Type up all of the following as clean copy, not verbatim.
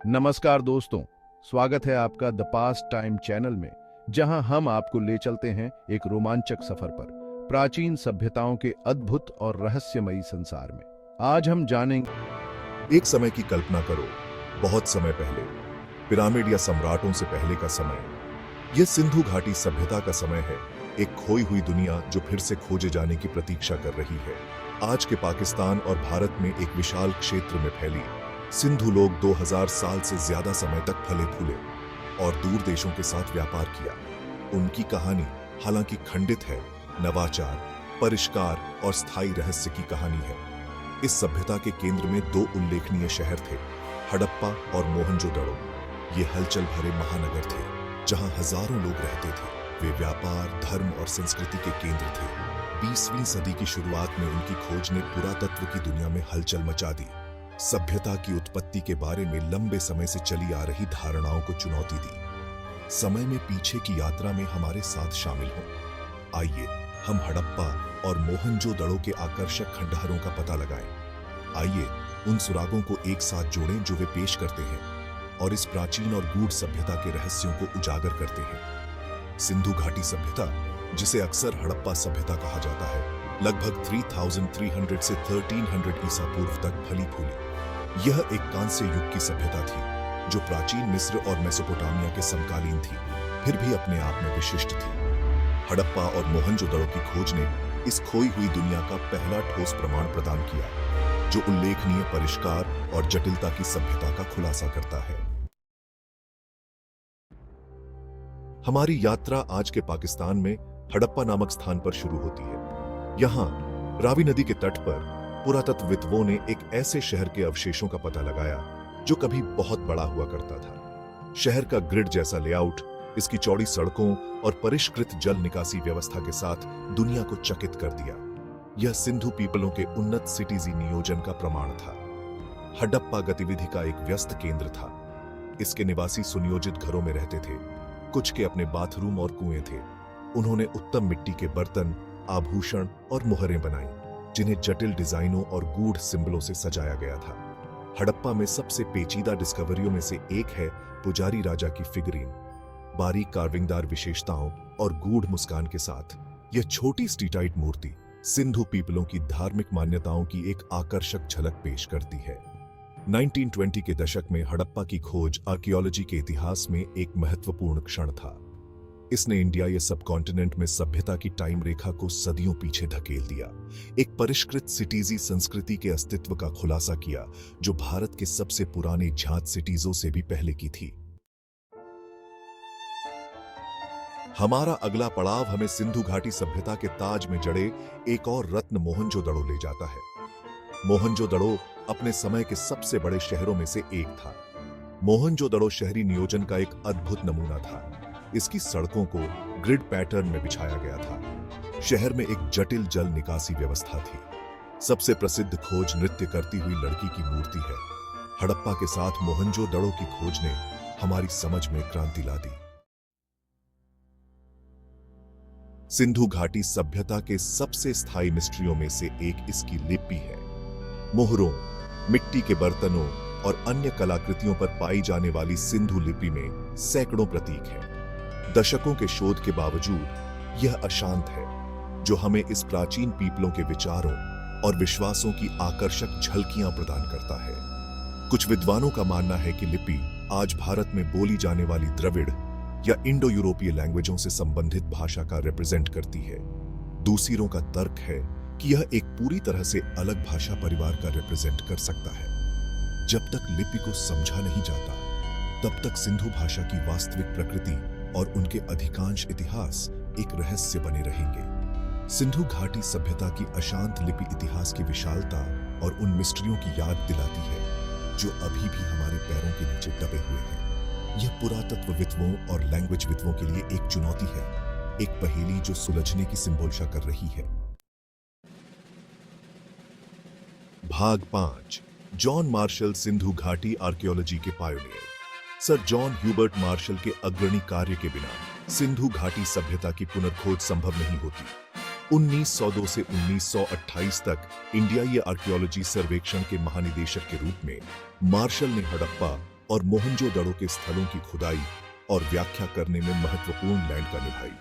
नमस्कार दोस्तों, स्वागत है आपका द पास्ट टाइम चैनल में, जहां हम आपको ले चलते हैं एक रोमांचक सफर पर, प्राचीन सभ्यताओं के अद्भुत और रहस्यमयी संसार में। आज हम जानेंगे। एक समय की कल्पना करो, बहुत समय पहले, पिरामिड या सम्राटों से पहले का समय। यह सिंधु घाटी सभ्यता का समय है, एक खोई हुई दुनिया जो फिर से खोजे जाने की प्रतीक्षा कर रही है। आज के पाकिस्तान और भारत में एक विशाल क्षेत्र में फैली सिंधु लोग 2000 साल से ज्यादा समय तक फले फूले और दूर देशों के साथ व्यापार किया। उनकी कहानी हालांकि खंडित है, नवाचार, परिष्कार और स्थायी रहस्य की कहानी है। इस सभ्यता के केंद्र में दो उल्लेखनीय शहर थे, हड़प्पा और मोहनजोदड़ो। ये हलचल भरे महानगर थे जहां हजारों लोग रहते थे। वे व्यापार, धर्म और संस्कृति के केंद्र थे। 20वीं सदी की शुरुआत में उनकी खोज ने पुरातत्व की दुनिया में हलचल मचा दी। सभ्यता की उत्पत्ति के बारे में लंबे समय से चली आ रही धारणाओं को चुनौती दी। समय में पीछे की यात्रा में हमारे साथ शामिल हों। आइए हम हड़प्पा और मोहनजोदड़ो के आकर्षक खंडहरों का पता लगाएं। आइए उन सुरागों को एक साथ जोड़ें जो वे पेश करते हैं और इस प्राचीन और गूढ़ सभ्यता के रहस्यों को उजागर करते हैं। सिंधु घाटी सभ्यता, जिसे अक्सर हड़प्पा सभ्यता कहा जाता है, लगभग 3300 से 1300 ईसा पूर्व तक फली फूली। यह एक कांस्य युग की सभ्यता थी जो प्राचीन मिस्र और मेसोपोटामिया के समकालीन थी, फिर भी अपने आप में विशिष्ट थी। हड़प्पा और मोहनजोदड़ो की खोज ने इस खोई हुई दुनिया का पहला ठोस प्रमाण प्रदान किया, जो उल्लेखनीय परिष्कार और जटिलता की सभ्यता का खुलासा करता है। हमारी यात्रा आज के पाकिस्तान में हड़प्पा नामक स्थान पर शुरू होती है। यहाँ रावी नदी के तट पर पुरातत्वविदों ने एक ऐसे शहर के अवशेषों का पता लगाया जो कभी बहुत बड़ा हुआ करता था। शहर का ग्रिड जैसा लेआउट, इसकी चौड़ी सड़कों और परिष्कृत जल निकासी व्यवस्था के साथ दुनिया को चकित कर दिया। यह सिंधु पीपलों के उन्नत सिटीजी नियोजन का प्रमाण था। हड़प्पा गतिविधि का एक व्यस्त केंद्र था। इसके निवासी सुनियोजित घरों में रहते थे, कुछ के अपने बाथरूम और कुएं थे। उन्होंने उत्तम मिट्टी के बर्तन, आभूषण और मुहरें बनाई, जिन्हें जटिल डिजाइनों और गूढ़ सिंबलों से सजाया गया था। हड़प्पा में सबसे पेचीदा डिस्कवरियों में से एक है पुजारी राजा की फिगरीन। बारीक कार्विंगदार विशेषताओं और गूढ़ मुस्कान के साथ यह छोटी स्टीटाइट मूर्ति सिंधु पीपलों की धार्मिक मान्यताओं की एक आकर्षक झलक पेश करती है। 1920 के दशक में हड़प्पा की खोज आर्कियोलॉजी के इतिहास में एक महत्वपूर्ण क्षण था। इसने इंडिया या सबकॉन्टिनेंट में सभ्यता की टाइम रेखा को सदियों पीछे धकेल दिया। एक परिष्कृत सिटीजी संस्कृति के अस्तित्व का खुलासा किया जो भारत के सबसे पुराने झांत सिटीजों से भी पहले की थी। हमारा अगला पड़ाव हमें सिंधु घाटी सभ्यता के ताज में जड़े एक और रत्न मोहनजोदड़ो ले जाता है। मोहनजोदड़ो अपने समय के सबसे बड़े शहरों में से एक था। मोहनजोदड़ो शहरी नियोजन का एक अद्भुत नमूना था। इसकी सड़कों को ग्रिड पैटर्न में बिछाया गया था। शहर में एक जटिल जल निकासी व्यवस्था थी। सबसे प्रसिद्ध खोज नृत्य करती हुई लड़की की मूर्ति है। हड़प्पा के साथ मोहनजोदड़ो की खोज ने हमारी समझ में क्रांति ला दी। सिंधु घाटी सभ्यता के सबसे स्थायी मिस्ट्रियों में से एक इसकी लिपि है। मोहरों, मिट्टी के बर्तनों और अन्य कलाकृतियों पर पाई जाने वाली सिंधु लिपि में सैकड़ों प्रतीक हैं। दशकों के शोध के बावजूद यह अशांत है, जो हमें इस प्राचीन पीपलों के विचारों और विश्वासों की आकर्षक झलकियां प्रदान करता है। कुछ विद्वानों का मानना है कि लिपि आज भारत में बोली जाने वाली द्रविड़ या इंडो यूरोपीय लैंग्वेजों से संबंधित भाषा का रिप्रेजेंट करती है। दूसरों का तर्क है कि यह एक पूरी तरह से अलग भाषा परिवार का रिप्रेजेंट कर सकता है। जब तक लिपि को समझा नहीं जाता, तब तक सिंधु भाषा की वास्तविक प्रकृति और उनके अधिकांश इतिहास एक रहस्य बने रहेंगे। सिंधु घाटी सभ्यता की अशांत लिपि इतिहास की विशालता और उन मिस्ट्रियों की याद दिलाती है जो अभी भी हमारे पैरों के नीचे दबे हुए हैं। यह पुरातत्वविदों और लैंग्वेजविदों के लिए एक चुनौती है, एक पहेली जो सुलझने की सिंबोलशा कर रही है। भाग 5, जॉन मार्शल सिंधु घाटी आर्कियोलॉजी के pioneer. Sir John Hubert Marshall के अग्रणी कार्य के बिना सिंधु घाटी सभ्यता की पुनर्खोज संभव नहीं होती। 1902 से 1928 तक इंडियाई आर्कियोलॉजी सर्वेक्षण के महानिदेशक के रूप में मार्शल ने हड़प्पा और मोहनजोदड़ो के स्थलों की खुदाई और व्याख्या करने में महत्वपूर्ण भूमिका निभाई।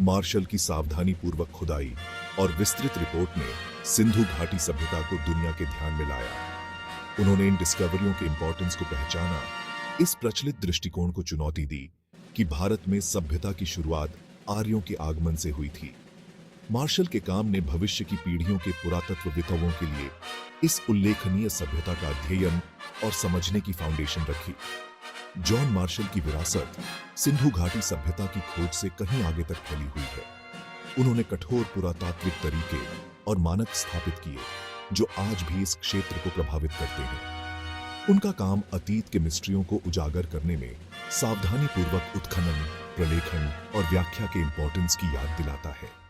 मार्शल की सावधानीपूर्वक खुदाई और विस्तृत रिपोर्ट ने सिंधु घाटी सभ्यता को दुनिया के ध्यान में लाया। उन्होंने इन डिस्कवरियों के इंपॉर्टेंस को पहचाना, इस प्रचलित दृष्टिकोण को चुनौती दी कि भारत में सभ्यता की शुरुआत आर्यों के आगमन से हुई थी। मार्शल के काम ने भविष्य की पीढ़ियों के पुरातत्वविदों के लिए इस उल्लेखनीय सभ्यता का अध्ययन और समझने की फाउंडेशन रखी। जॉन मार्शल की विरासत सिंधु घाटी सभ्यता की खोज से कहीं आगे तक फैली हुई है। उन्होंने कठोर पुरातात्विक तरीके और मानक स्थापित किए जो आज भी इस क्षेत्र को प्रभावित करते हैं। उनका काम अतीत के मिस्ट्रियों को उजागर करने में सावधानीपूर्वक उत्खनन, प्रलेखन और व्याख्या के इंपॉर्टेंस की याद दिलाता है।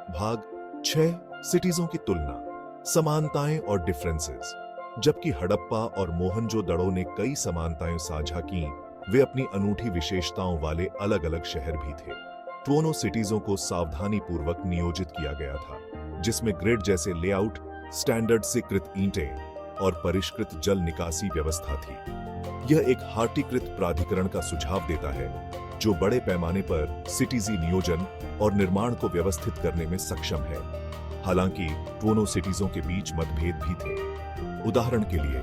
भाग 6, सिटीजों की तुलना, समानताएं और डिफरेंसेस। जबकि हड़प्पा और मोहनजोदड़ो ने कई समानताएं साझा की, वे अपनी अनूठी विशेषताओं वाले अलग अलग शहर भी थे। दोनों सिटीजों को सावधानीपूर्वक नियोजित किया गया था, जिसमें ग्रिड जैसे लेआउट, स्टैंडर्ड से कृत ईंटें और परिष्कृत जल निकासी व्यवस्था थी। यह एक हार्टीकृत प्राधिकरण का सुझाव देता है जो बड़े पैमाने पर सिटीजी नियोजन और निर्माण को व्यवस्थित करने में सक्षम है। हालांकि दोनों सिटीजों के बीच मतभेद भी थे। उदाहरण के लिए,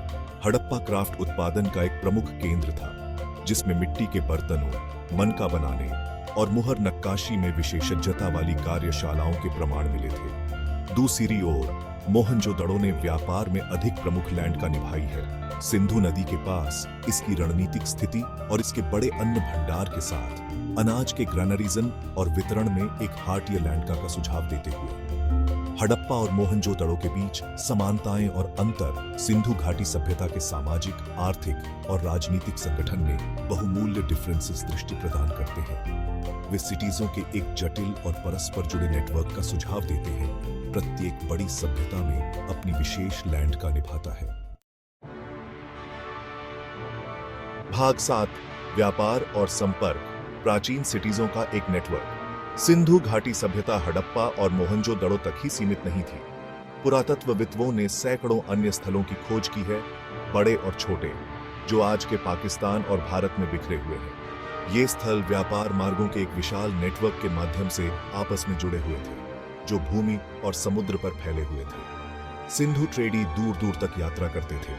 हड़प्पा क्राफ्ट उत्पादन का एक प्रमुख केंद्र था, जिसमें मिट्टी के बर्तनों, मनका बनाने और मुहर नक्काशी में विशेषज्ञता वाली कार्यशालाओं के प्रमाण मिले थे। दूसरी ओर, मोहनजोदड़ो ने व्यापार में अधिक प्रमुख लैंड का निभाई है। सिंधु नदी के पास इसकी रणनीतिक स्थिति और इसके बड़े अन्न भंडार के साथ अनाज के ग्रैनरीजन और वितरण में एक हार्टिय लैंड का सुझाव देते हुए हड़प्पा और मोहनजोदड़ो के बीच समानताएं और अंतर सिंधु घाटी सभ्यता के सामाजिक, आर्थिक और राजनीतिक संगठन में बहुमूल्य डिफरेंसेस दृष्टि प्रदान करते हैं। वे सिटीजों के एक जटिल और परस्पर जुड़े नेटवर्क का सुझाव देते हैं। प्रत्येक बड़ी सभ्यता में अपनी विशेष लैंड का निभाता है। भाग 7, व्यापार और संपर्क, प्राचीन सिटीजों का एक नेटवर्क। सिंधु घाटी सभ्यता हड़प्पा और मोहनजोदड़ो तक ही सीमित नहीं थी। पुरातत्वविदों ने सैकड़ों अन्य स्थलों की खोज की है, बड़े और छोटे, जो आज के पाकिस्तान और भारत में बिखरे हुए हैं। ये स्थल व्यापार मार्गों के एक विशाल नेटवर्क के माध्यम से आपस में जुड़े हुए थे, जो भूमि और समुद्र पर फैले हुए थे। सिंधु ट्रेडी दूर दूर तक यात्रा करते थे,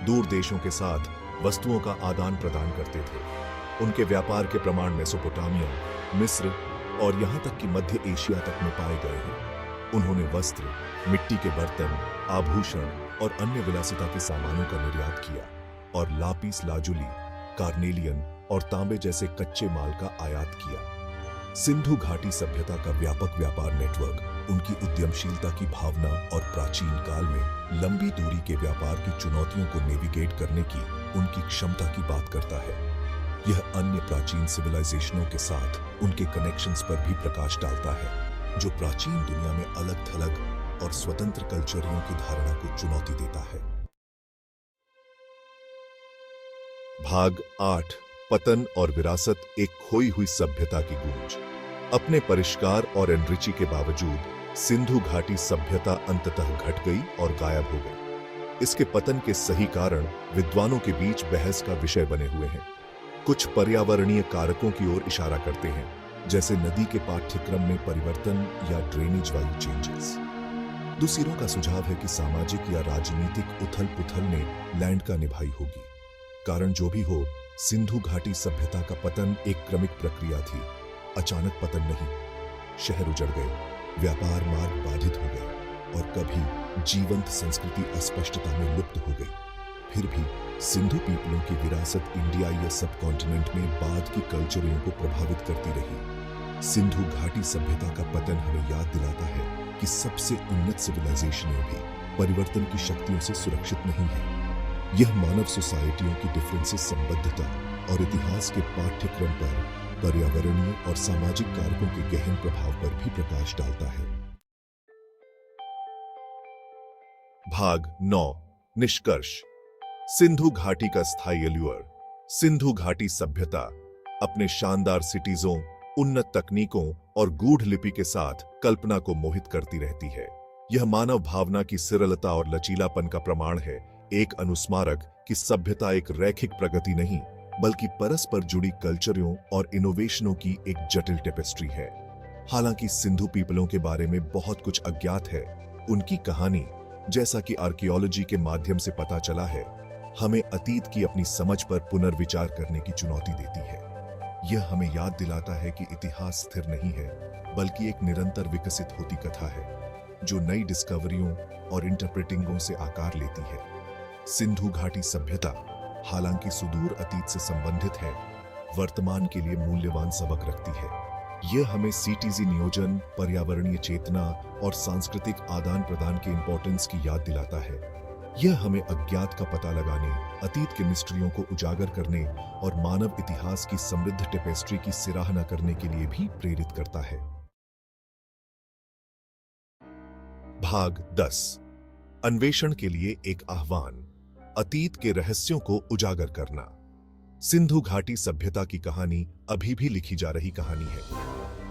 दूर देशों के साथ वस्तुओं का आदान प्रदान करते थे। उनके व्यापार के प्रमाण मेसोपोटामिया, मिस्र और यहां तक कि मध्य एशिया तक में पाए गए हैं। उन्होंने वस्त्र, मिट्टी के बर्तन, आभूषण और अन्य विलासिता के सामानों का निर्यात किया और लापिस लाजुली, कार्नेलियन और तांबे जैसे कच्चे माल का आयात किया। सिंधु घाटी सभ्यता का व्यापक व्यापार नेटवर्क उनकी उद्यमशीलता की भावना और प्राचीन काल में लंबी दूरी के व्यापार की चुनौतियों को नेविगेट करने की उनकी क्षमता की बात करता है। यह अन्य प्राचीन सिविलाइजेशनों के साथ उनके कनेक्शंस पर भी प्रकाश डालता है, जो प्राचीन दुनिया में अलग-थलग और स्वतंत्र कल्चरियों की धारणा को चुनौती देता है। भाग 8, पतन और विरासत, एक खोई हुई सभ्यता की गूंज। अपने परिष्कार और एनरिची के बावजूद सिंधु घाटी सभ्यता अंततः घट गई और गायब हो गई। इसके पतन के सही कारण विद्वानों के बीच बहस का विषय बने हुए हैं। कुछ पर्यावरणीय कारकों की ओर इशारा करते हैं, जैसे नदी के पाठ्यक्रम में परिवर्तन या ड्रेनेज वाली चेंजेस। दूसरों का सुझाव है कि सामाजिक या राजनीतिक उथल पुथल ने लैंड का निभाई होगी। कारण जो भी हो, सिंधु घाटी सभ्यता का पतन एक क्रमिक प्रक्रिया थी, अचानक पतन नहीं। शहर उजड़ गए, व्यापार मार्ग बाधित हो गए और कभी जीवंत संस्कृति अस्पष्टता में लुप्त हो गई। फिर भी सिंधु पीपलों की विरासत इंडिया या सब कॉन्टिनेंट में बाद की कल्चरों को प्रभावित करती रही। सिंधु घाटी सभ्यता का पतन हमें याद दिलाता है कि सबसे उन्नत सिविलाइजेशनें भी परिवर्तन की शक्तियों से सुरक्षित नहीं है। यह मानव सोसाइटियों की डिफरेंसेस, संबद्धता और इतिहास के पाठ्यक्रम पर पर्यावरणीय और सामाजिक कारकों के गहन प्रभाव पर भी प्रकाश डालता है। भाग 9, निष्कर्ष। सिंधु घाटी का स्थायी एल्यूर। सिंधु घाटी सभ्यता अपने शानदार सिटीजों, उन्नत तकनीकों और गूढ़ लिपि के साथ कल्पना को मोहित करती रहती है। यह मानव भावना की सरलता और लचीलापन का प्रमाण है एक अनुस्मारक कि सभ्यता एक रैखिक प्रगति नहीं बल्कि परस्पर जुड़ी कल्चरों और इनोवेशनों की एक जटिल टेपेस्ट्री है। हालांकि सिंधु पीपलों के बारे में बहुत कुछ अज्ञात है, उनकी कहानी, जैसा कि आर्कियोलॉजी के माध्यम से पता चला है, हमें अतीत की अपनी समझ पर पुनर्विचार करने की चुनौती देती है। यह हमें याद दिलाता है कि इतिहास स्थिर नहीं है बल्कि एक निरंतर विकसित होती कथा है जो नई डिस्कवरियों और इंटरप्रेटिंगों से आकार लेती है। सिंधु घाटी सभ्यता हालांकि सुदूर अतीत से संबंधित है, वर्तमान के लिए मूल्यवान सबक रखती है। यह हमें सीटीजी नियोजन, पर्यावरणीय चेतना और सांस्कृतिक आदान प्रदान के इंपॉर्टेंस की याद दिलाता है। यह हमें अज्ञात का पता लगाने, अतीत के मिस्ट्रियों को उजागर करने और मानव इतिहास की समृद्ध टेपेस्ट्री की सराहना करने के लिए भी प्रेरित करता है। भाग 10 अन्वेषण के लिए एक आह्वान, अतीत के रहस्यों को उजागर करना। सिंधु घाटी सभ्यता की कहानी अभी भी लिखी जा रही कहानी है।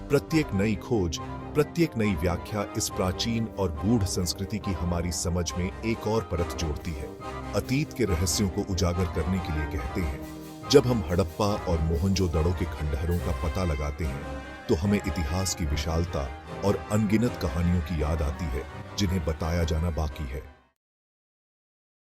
प्रत्येक नई खोज, प्रत्येक नई व्याख्या इस प्राचीन और गूढ़ संस्कृति की हमारी समझ में एक और परत जोड़ती है। अतीत के रहस्यों को उजागर करने के लिए कहते हैं। जब हम हड़प्पा और मोहनजोदड़ो के खंडहरों का पता लगाते हैं तो हमें इतिहास की विशालता और अनगिनत कहानियों की याद आती है जिन्हें बताया जाना बाकी है।